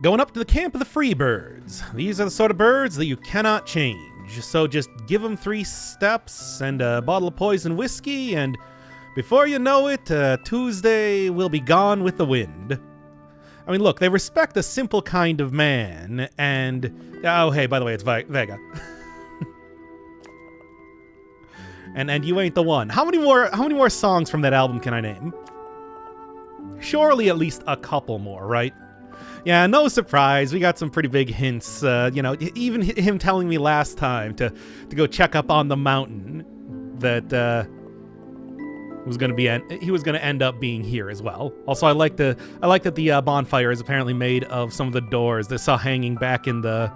Going up to the camp of the free birds. These are the sort of birds that you cannot change. So just give them 3 steps and a bottle of poison whiskey, and before you know it, Tuesday will be gone with the wind. I mean, look, they respect a simple kind of man, and... Oh, hey, by the way, it's Vega. and you ain't the one. How many more songs from that album can I name? Surely at least a couple more, right? Yeah, no surprise. We got some pretty big hints. Even him telling me last time to go check up on the mountain that he was gonna end up being here as well. Also, I like that the bonfire is apparently made of some of the doors that saw hanging back in the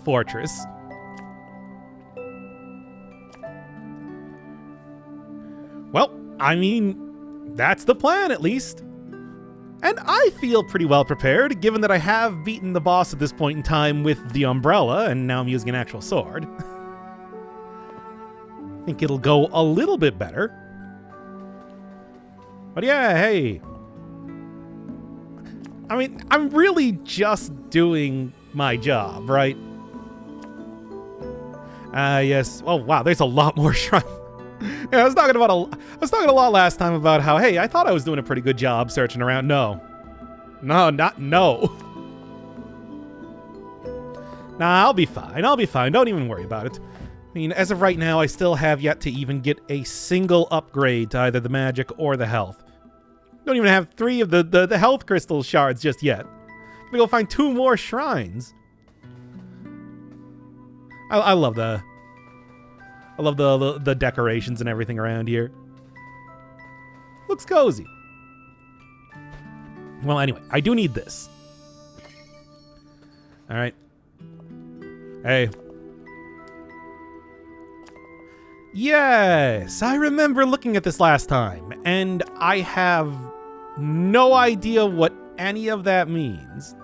fortress. Well, I mean, that's the plan at least. And I feel pretty well prepared, given that I have beaten the boss at this point in time with the umbrella, and now I'm using an actual sword. I think it'll go a little bit better. But yeah, hey. I mean, I'm really just doing my job, right? Yes. Oh, wow, there's a lot more shrines. Yeah, I was talking a lot last time about how, hey, I thought I was doing a pretty good job searching around. No. Nah, I'll be fine. Don't even worry about it. I mean, as of right now, I still have yet to even get a single upgrade to either the magic or the health. Don't even have 3 of the health crystal shards just yet. I'm gonna go find 2 more shrines. I love the decorations and everything around here. Looks cozy. Well, anyway, I do need this. All right. Hey. Yes, I remember looking at this last time, and I have no idea what any of that means.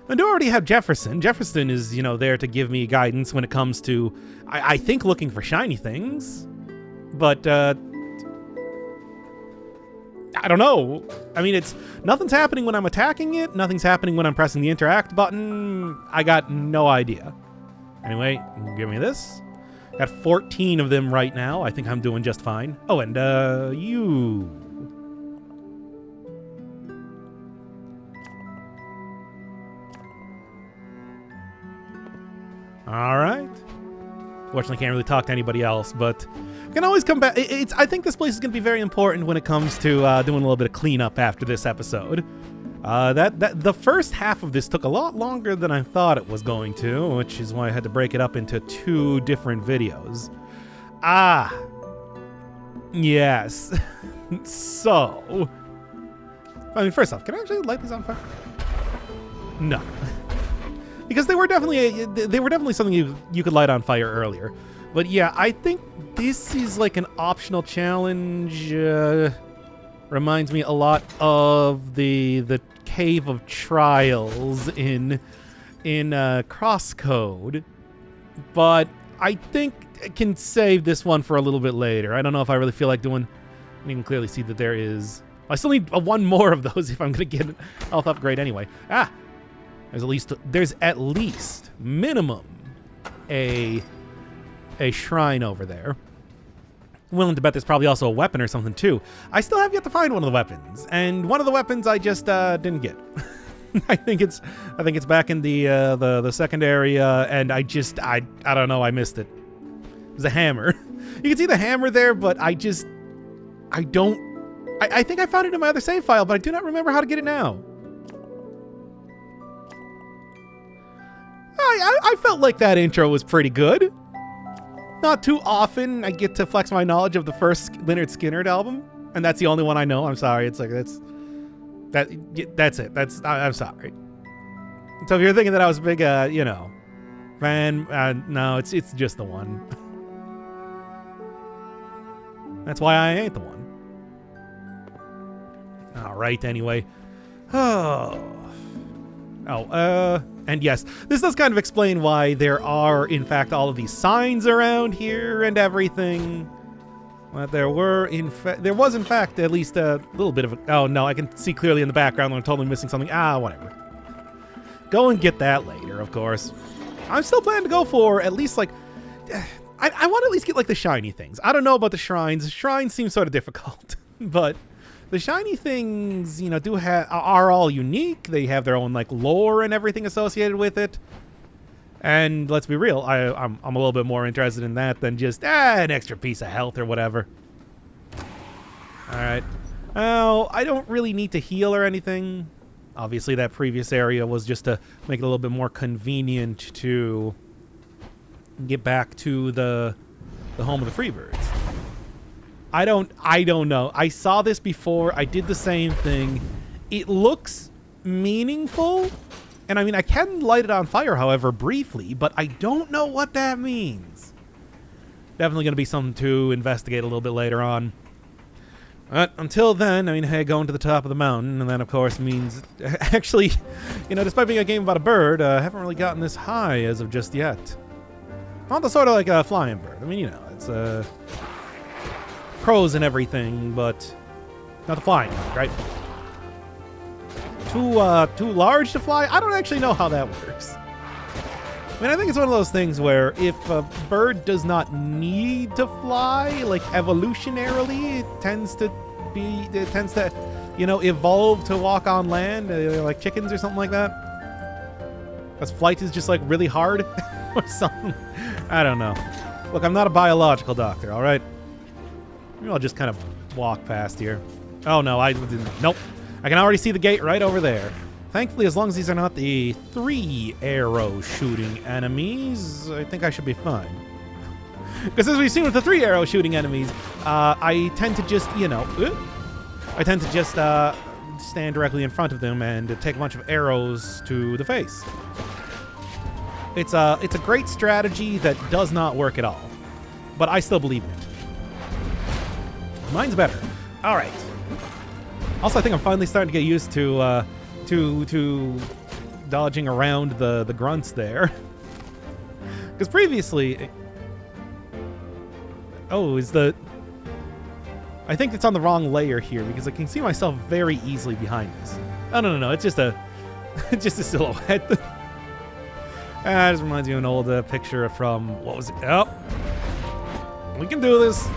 I do already have Jefferson. Jefferson is, there to give me guidance when it comes to, I think, looking for shiny things. But, I don't know. I mean, nothing's happening when I'm attacking it. Nothing's happening when I'm pressing the interact button. I got no idea. Anyway, give me this. Got 14 of them right now. I think I'm doing just fine. Oh, and, you... All right. Fortunately, can't really talk to anybody else, but I can always come back. I think this place is going to be very important when it comes to doing a little bit of cleanup after this episode. The first half of this took a lot longer than I thought it was going to, which is why I had to break it up into 2 different videos. Yes. So, I mean, first off, can I actually light these on fire? No. Because they were definitely something you could light on fire earlier. But yeah, I think this is like an optional challenge. Reminds me a lot of the Cave of Trials in Crosscode. But I think I can save this one for a little bit later. I don't know if I really feel like doing... You can clearly see that there is... I still need 1 more of those if I'm going to get an health upgrade anyway. There's at least minimum a shrine over there. I'm willing to bet there's probably also a weapon or something too. I still have yet to find one of the weapons, and one of the weapons I just didn't get. I think it's back in the second area, and I don't know, I missed it. There's a hammer. You can see the hammer there, but I think I found it in my other save file, but I do not remember how to get it now. I felt like that intro was pretty good. Not too often I get to flex my knowledge of the first Lynyrd Skynyrd album, and that's the only one I know. I'm sorry. It's like that's it. I'm sorry. So if you're thinking that I was a big fan, no, it's just the one. That's why I ain't the one. All right. Anyway. And yes, this does kind of explain why there are, in fact, all of these signs around here and everything. But there was in fact at least a little bit of a... Oh, no, I can see clearly in the background when I'm totally missing something. Ah, whatever. Go and get that later, of course. I'm still planning to go for at least, like... I want to at least get, like, the shiny things. I don't know about the shrines. Shrines seem sort of difficult. But the shiny things, you know, are all unique. They have their own, like, lore and everything associated with it. And let's be real, I'm a little bit more interested in that than just an extra piece of health or whatever. All right. Oh, I don't really need to heal or anything. Obviously, that previous area was just to make it a little bit more convenient to get back to the home of the Freebirds. I don't know. I saw this before. I did the same thing. It looks meaningful. And I mean, I can light it on fire, however, briefly, but I don't know what that means. Definitely going to be something to investigate a little bit later on. But until then, I mean, hey, going to the top of the mountain, and that, of course, means... Actually, you know, despite being a game about a bird, I haven't really gotten this high as of just yet. Not the sort of like a flying bird. I mean, you know, it's pros and everything, but not the flying bird, right? Too large to fly? I don't actually know how that works. I mean, I think it's one of those things where if a bird does not need to fly, like evolutionarily, it tends to, you know, evolve to walk on land, like chickens or something like that. Because flight is just like really hard or something. I don't know. Look, I'm not a biological doctor, all right? Maybe I'll just kind of walk past here. Oh no, I didn't. Nope. I can already see the gate right over there. Thankfully, as long as these are not the 3 arrow shooting enemies, I think I should be fine. Because as we've seen with the 3 arrow shooting enemies, I tend to just, you know, stand directly in front of them and take a bunch of arrows to the face. It's a great strategy that does not work at all, but I still believe in it. Mine's better. All right. Also, I think I'm finally starting to get used to dodging around the grunts there. Because previously... Oh, I think it's on the wrong layer here, because I can see myself very easily behind this. Oh, no, it's just a... just a silhouette. This reminds me of an old picture from... What was it? Oh! We can do this!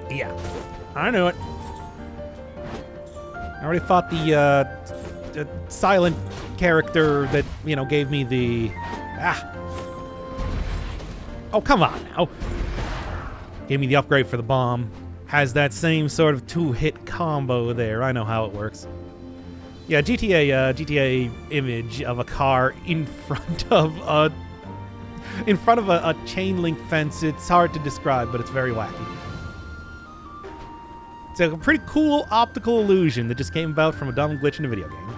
Yeah. I knew it. I already fought the silent character that, you know, gave me the... Oh, come on now. Gave me the upgrade for the bomb. Has that same sort of 2-hit combo there. I know how it works. Yeah, GTA image of a car in front of a chain link fence. It's hard to describe, but it's very wacky. It's a pretty cool optical illusion that just came about from a dumb glitch in a video game.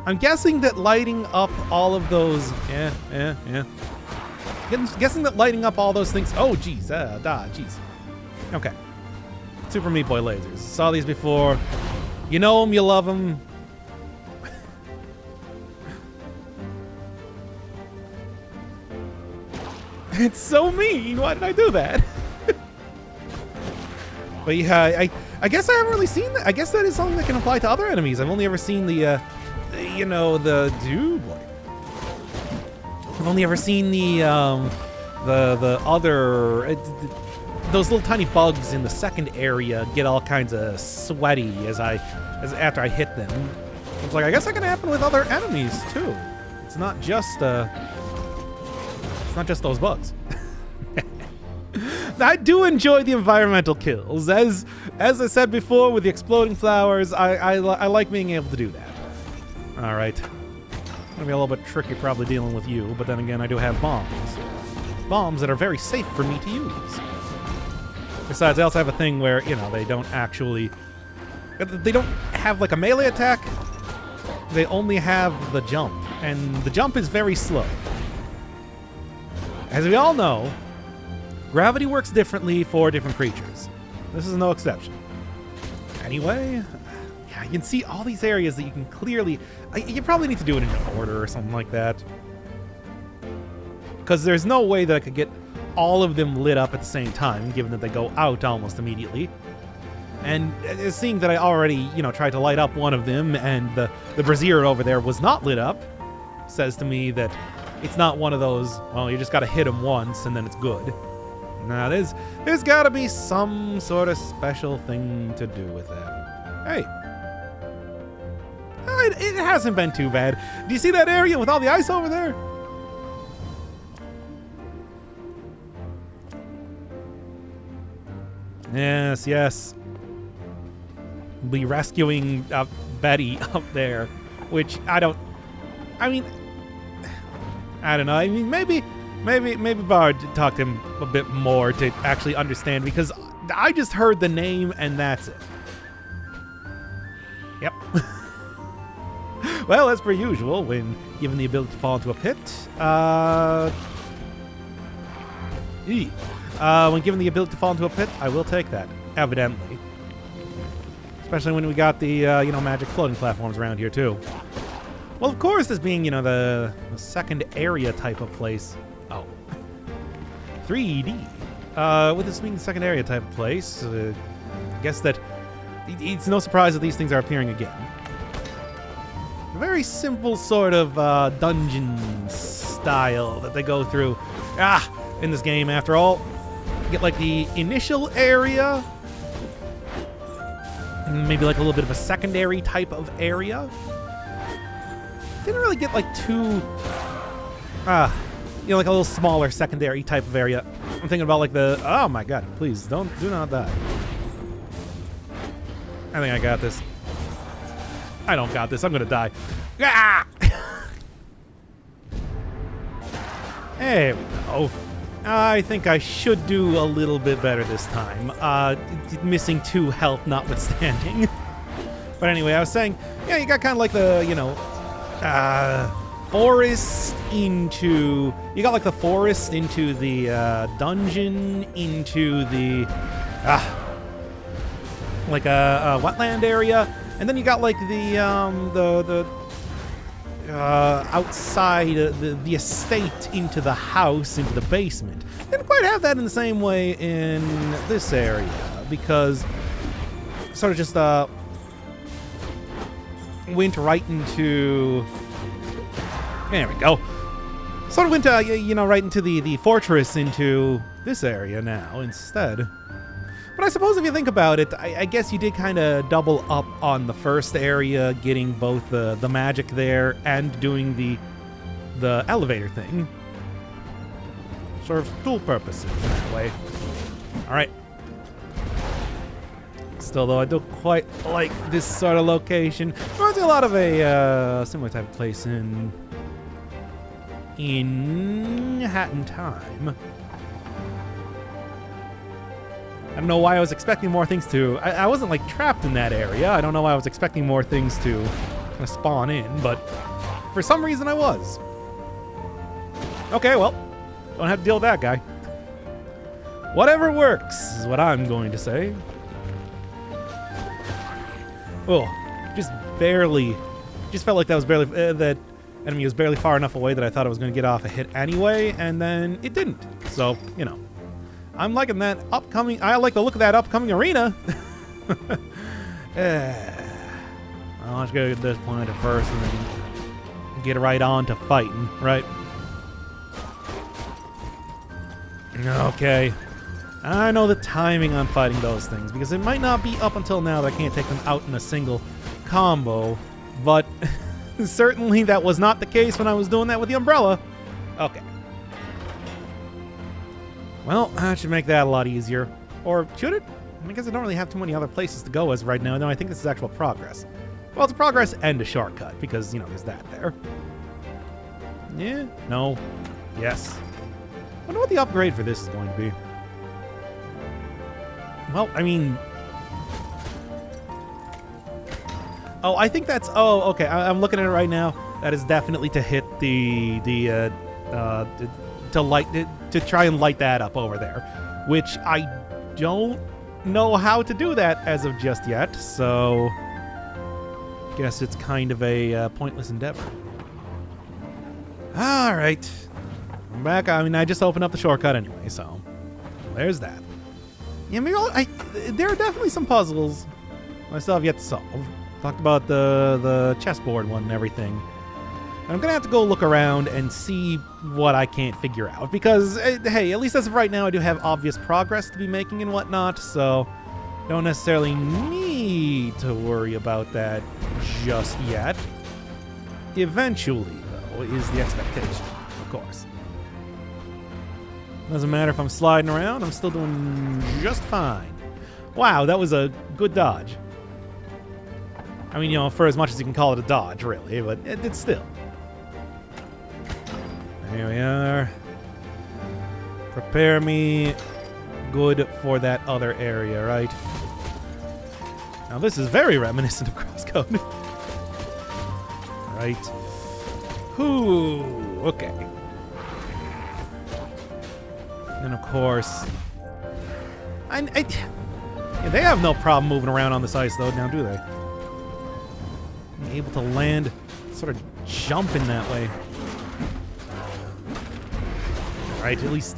I'm guessing that lighting up all of those... Yeah. Guessing that lighting up all those things... Oh, jeez. Jeez. Okay. Super Meat Boy lasers. Saw these before. You know them, you love them. It's so mean. Why did I do that? But yeah, I guess I haven't really seen that. I guess that is something that can apply to other enemies. I've only ever seen the dude. I've only ever seen the other those little tiny bugs in the second area get all kinds of sweaty after I hit them. It's like, I guess that can happen with other enemies too. It's not just those bugs. I do enjoy the environmental kills. As I said before with the exploding flowers, I like being able to do that. All right. It's gonna be a little bit tricky probably dealing with you, but then again, I do have bombs. Bombs that are very safe for me to use. Besides, I also have a thing where, you know, they don't have like a melee attack. They only have the jump, and the jump is very slow. As we all know, gravity works differently for different creatures. This is no exception. Anyway, yeah, you can see all these areas that you can clearly... You probably need to do it in order or something like that. Because there's no way that I could get all of them lit up at the same time, given that they go out almost immediately. And seeing that I already, tried to light up one of them and the brazier over there was not lit up, says to me that it's not one of those, well, you just gotta hit him once and then it's good. Nah, there's gotta be some sort of special thing to do with that. Hey. It hasn't been too bad. Do you see that area with all the ice over there? Yes. Be rescuing Betty up there, which I don't know. I mean, maybe Bard talked to him a bit more to actually understand, because I just heard the name and that's it. Yep. Well, as per usual, when given the ability to fall into a pit, when given the ability to fall into a pit, I will take that, evidently. Especially when we got the, magic floating platforms around here, too. Well, of course, this being, the second area type of place. Oh. 3D. With this being the second area type of place, I guess that it's no surprise that these things are appearing again. A very simple sort of dungeon style that they go through. In this game, after all. You get, like, the initial area, maybe like a little bit of a secondary type of area. Didn't really get like too, like a little smaller secondary type of area. I'm thinking about like oh my god, please do not die. I think I got this. I don't got this, I'm gonna die. Ah! There we go. I think I should do a little bit better this time. Missing 2 health notwithstanding. But anyway, I was saying, you got kind of like the, forest into... You got like the forest into the dungeon, into the... like a wetland area. And then you got like the outside the estate into the house, into the basement. Didn't quite have that in the same way in this area, because sort of just went right into... There we go. Sort of went, right into the fortress into this area now instead. But I suppose if you think about it, I guess you did kind of double up on the first area, getting both the magic there and doing the elevator thing. Serves dual purposes in that way. All right. Still, though, I don't quite like this sort of location. Reminds me a lot of a similar type of place in Hat in Time. I don't know why I was expecting more things to... I wasn't, like, trapped in that area. I don't know why I was expecting more things to kind of spawn in, but for some reason I was. Okay, well, don't have to deal with that guy. Whatever works is what I'm going to say. Oh, just barely... Just felt like that was barely... that enemy was barely far enough away that I thought I was going to get off a hit anyway, and then it didn't. So, I'm liking that upcoming... I like the look of that upcoming arena. Well, let's go get this planet first and then get right on to fighting, right? Okay. I know the timing on fighting those things, because it might not be up until now that I can't take them out in a single combo, but certainly that was not the case when I was doing that with the umbrella. Okay. Well, that should make that a lot easier. Or should it? I guess I don't really have too many other places to go as right now. No, I think this is actual progress. Well, it's a progress and a shortcut, because, there's that there. Yeah? No? Yes. I wonder what the upgrade for this is going to be. Well, I mean... Oh, I think that's... Oh, okay. I'm looking at it right now. That is definitely to hit to try and light that up over there, which I don't know how to do that as of just yet, so guess it's kind of a pointless endeavor. All right. I'm back. I mean, I just opened up the shortcut anyway, so there's that. Yeah, maybe there are definitely some puzzles I still have yet to solve. Talked about the chessboard one and everything. And I'm going to have to go look around and see what I can't figure out. Because, hey, at least as of right now, I do have obvious progress to be making and whatnot, so don't necessarily need to worry about that just yet. Eventually, though, is the expectation, of course. Doesn't matter if I'm sliding around, I'm still doing just fine. Wow, that was a good dodge. I mean, you know, for as much as you can call it a dodge, really, but it's still. There we are. Prepare me good for that other area, right? Now, this is very reminiscent of Crosscode. Right. Whew. Okay. And of course, yeah, they have no problem moving around on this ice, though, now do they? Being able to land, sort of jumping that way. All right, at least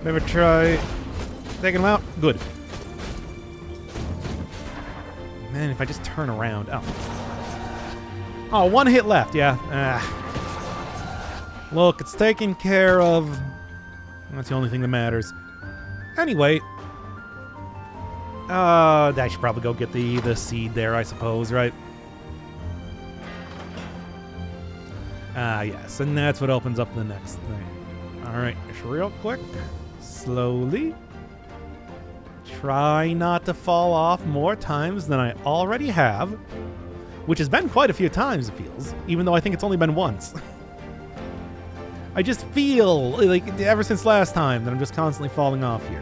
never try taking them out. Good. Man, if I just turn around, oh, one hit left. Yeah. Look, it's taken care of. That's the only thing that matters. Anyway, I should probably go get the seed there, I suppose, right? Yes, and that's what opens up the next thing. All right, just real quick, slowly. Try not to fall off more times than I already have, which has been quite a few times, it feels, even though I think it's only been once. I just feel like ever since last time that I'm just constantly falling off here.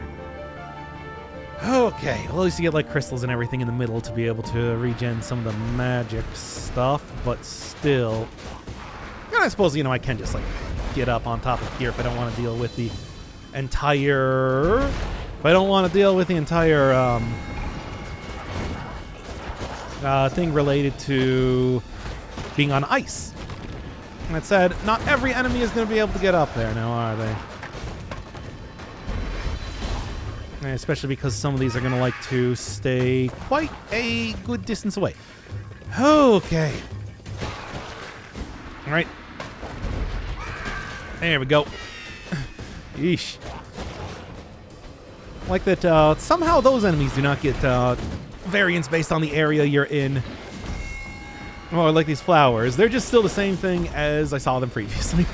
Okay, well, at least you get like crystals and everything in the middle to be able to regen some of the magic stuff, but still. And I suppose, you know, I can just like get up on top of here if I don't want to deal with the entire... If I don't want to deal with the entire thing related to being on ice. That said, not every enemy is going to be able to get up there now, are they? And especially because some of these are going to like to stay quite a good distance away. Okay. All right. There we go. Yeesh. Like that somehow those enemies do not get variance based on the area you're in. Or like these flowers. They're just still the same thing as I saw them previously.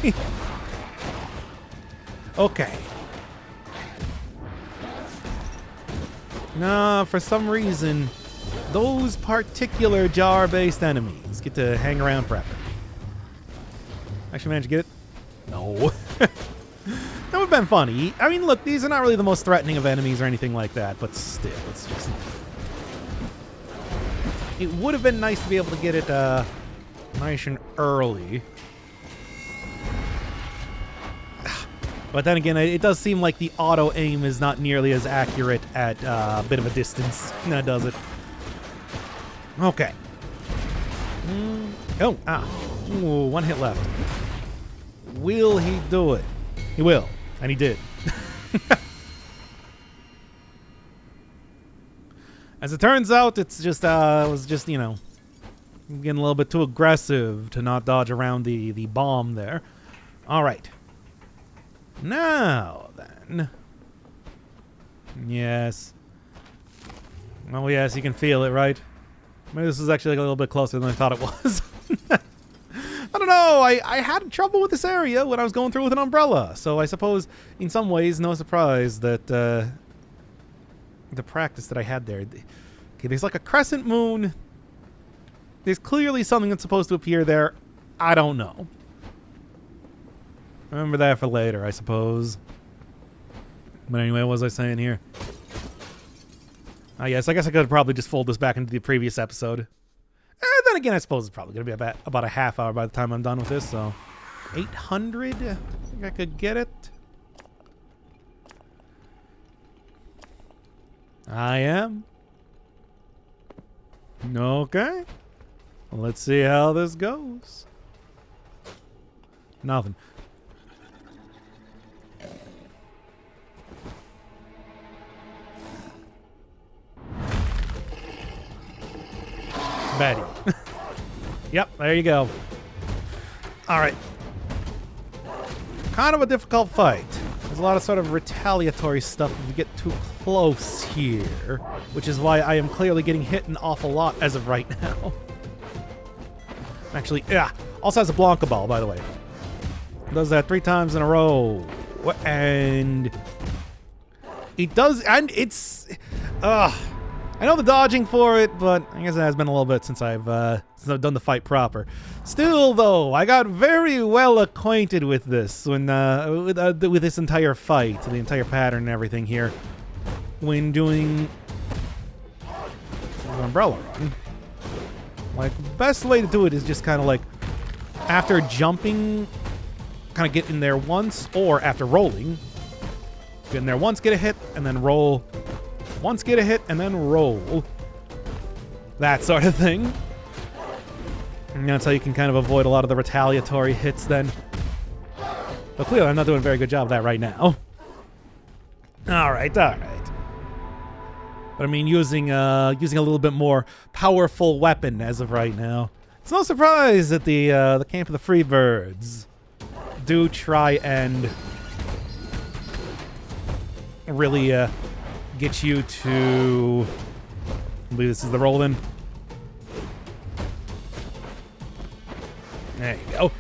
Okay. Nah, for some reason, those particular jar-based enemies get to hang around forever. Actually managed to get it? No. That would have been funny. I mean, look, these are not really the most threatening of enemies or anything like that, but still, it's just... It would have been nice to be able to get it nice and early. But then again, it does seem like the auto-aim is not nearly as accurate at a bit of a distance. That does it. Okay. Ooh, one hit left. Will he do it? He will. And he did. As it turns out, it's just, it was just, you know, getting a little bit too aggressive to not dodge around the bomb there. All right. Now, then. Yes. Oh, yes, you can feel it, right? Maybe this is actually like a little bit closer than I thought it was. I don't know. I had trouble with this area when I was going through with an umbrella. So I suppose, in some ways, no surprise that the practice that I had there. Okay, there's like a crescent moon. There's clearly something that's supposed to appear there. I don't know. Remember that for later, I suppose. But anyway, what was I saying here? Yes, I guess I could probably just fold this back into the previous episode. Then again, I suppose it's probably going to be about a half hour by the time I'm done with this, so... 800? I think I could get it. I am. Okay. Well, let's see how this goes. Nothing. Betty. Yep, there you go. All right. Kind of a difficult fight. There's a lot of sort of retaliatory stuff if you get too close here, which is why I am clearly getting hit an awful lot as of right now. Actually, yeah. Also has a Blanca Ball, by the way. Does that 3 times in a row. And it does, and it's, I know the dodging for it, but I guess it has been a little bit since I've done the fight proper. Still, though, I got very well acquainted with this when with this entire fight, the entire pattern and everything here, when doing the Umbrella Run. Like, the best way to do it is just kind of like after jumping, kind of get in there once, or after rolling, get in there once, get a hit, and then roll. Once, get a hit, and then roll. That sort of thing. And that's how you can kind of avoid a lot of the retaliatory hits then. But clearly I'm not doing a very good job of that right now. Alright, alright. But I mean, using a little bit more powerful weapon as of right now. It's no surprise that the Camp of the Freebirds do try and really get you to, I believe this is the roll in. There you go.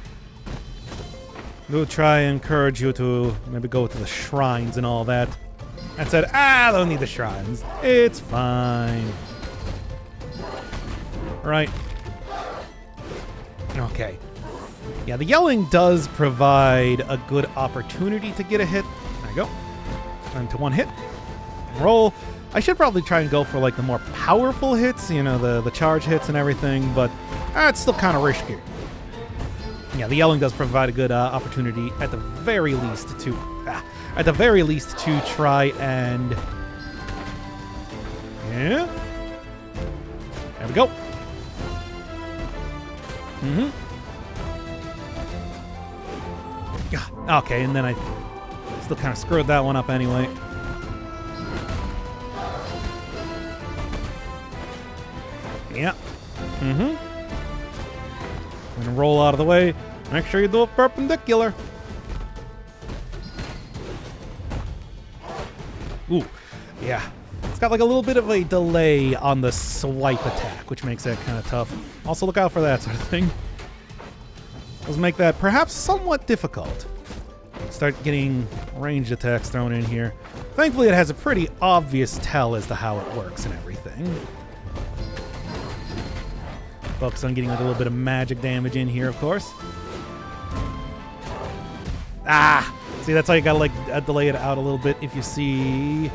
We'll try and encourage you to maybe go to the shrines and all that. I said, I don't need the shrines. It's fine. Right. Okay. Yeah, the yelling does provide a good opportunity to get a hit. There you go. And to one hit. Roll. I should probably try and go for like the more powerful hits, you know, the charge hits and everything, but it's still kind of risky. Yeah, the yelling does provide a good opportunity at the very least to try and, yeah. There we go. Yeah. Okay, and then I still kind of screwed that one up anyway. Yeah. And roll out of the way. Make sure you do it perpendicular. Ooh, yeah. It's got like a little bit of a delay on the swipe attack, which makes that kind of tough. Also look out for that sort of thing. Let's make that perhaps somewhat difficult. Start getting ranged attacks thrown in here. Thankfully, it has a pretty obvious tell as to how it works and everything. Focus on getting like a little bit of magic damage in here, of course. Ah! See, that's how you gotta like delay it out a little bit if you see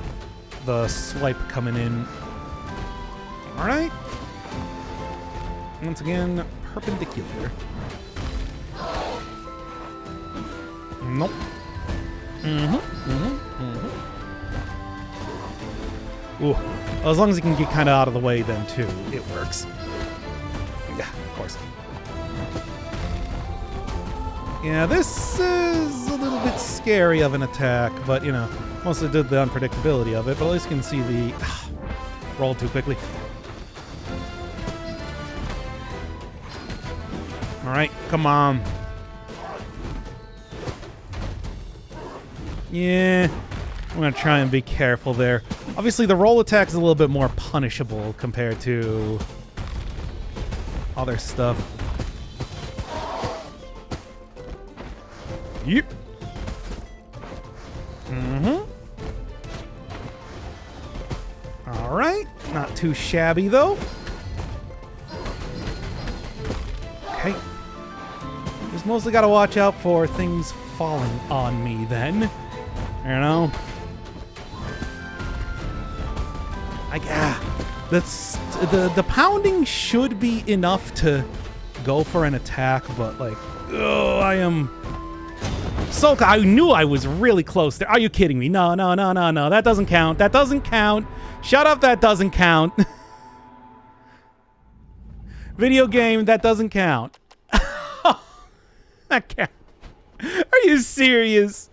the swipe coming in. Alright. Once again, perpendicular. Nope. Ooh. Well, as long as you can get kind of out of the way then, too, it works. Yeah, of course. Yeah, this is a little bit scary of an attack, but, you know, mostly did the unpredictability of it, but at least you can see the... roll too quickly. Alright, come on. Yeah, I'm going to try and be careful there. Obviously, the roll attack is a little bit more punishable compared to other stuff. Yep. All right. Not too shabby, though. Okay. Just mostly got to watch out for things falling on me then. You know? That's the pounding should be enough to go for an attack, but like, oh, I am so... I knew I was really close there. Are you kidding me? No. That doesn't count. That doesn't count. Shut up, that doesn't count. Video game, that doesn't count. That count. Are you serious?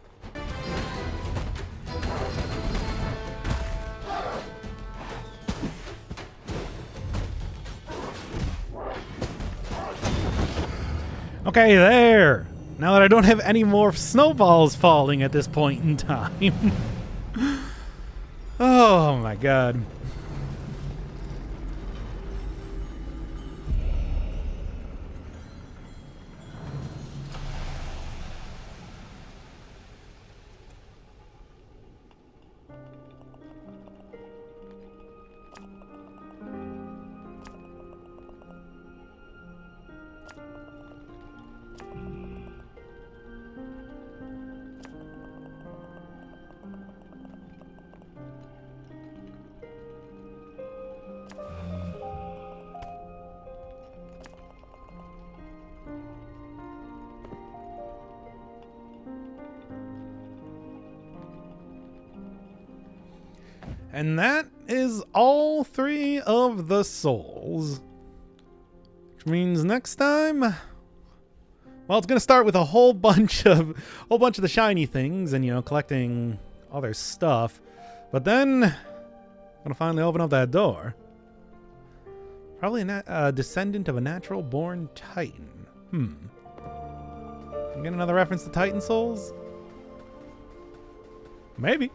Okay, there. Now that I don't have any more snowballs falling at this point in time. Oh my god. And that is all 3 of the souls. Which means next time, well, it's gonna start with a whole bunch of the shiny things and, you know, collecting all their stuff. But then I'm gonna finally open up that door. Probably a descendant of a natural born Titan. Get another reference to Titan souls? Maybe.